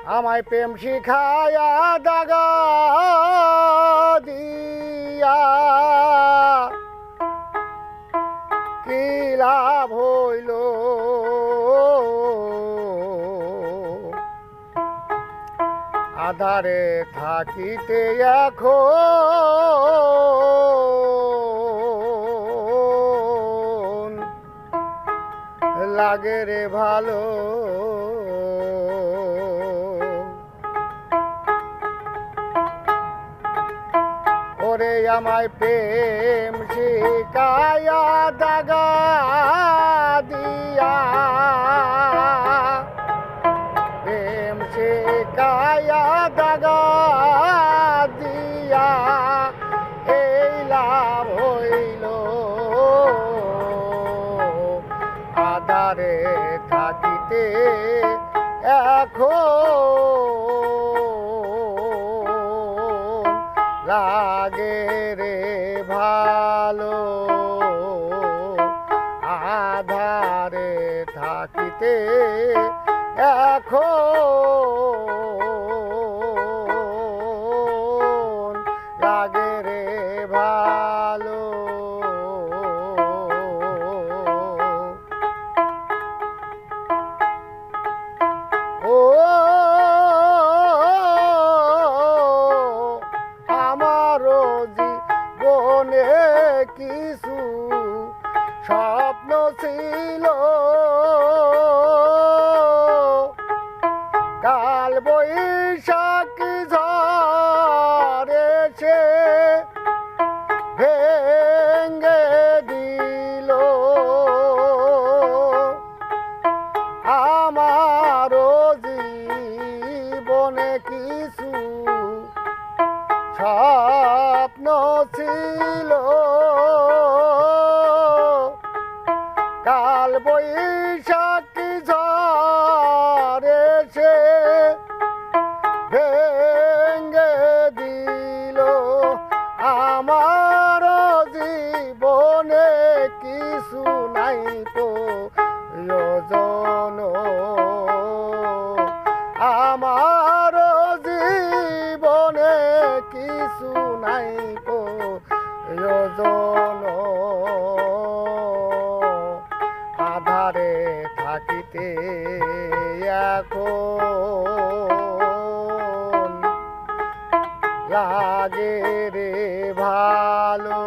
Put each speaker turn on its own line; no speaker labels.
আমায় প্রেম শিখায়া দাগা দিয়া কি লাভ হইল আধারে থাকিতে এখন লাগে রে ভালো ওরে আমায় প্রেম শিখায়া দাগা দিয়া প্রেম শিখায়া দাগা দিয়া এই লাভ হইল আধারে থাকিতে এখন লাগে রে ভালো আধারে থাকিতে এখন লাগে রে ভালো ও আমারও জীবনে কিছু স্বপ্ন ছিল কাল বৈশাখী ঝড় এসে ভেঙে দিল আমারও জীবনে কিছু স্বপ্ন ছিল কাল বৈশাখী ঝড় এসে ভেঙে দিল আমার জীবনে কিছু নাই প্রয়োজন আমার জীবনে কিছু নাই প্রয়োজন আধারে থাকিতে এখন লাগে রে ভালো।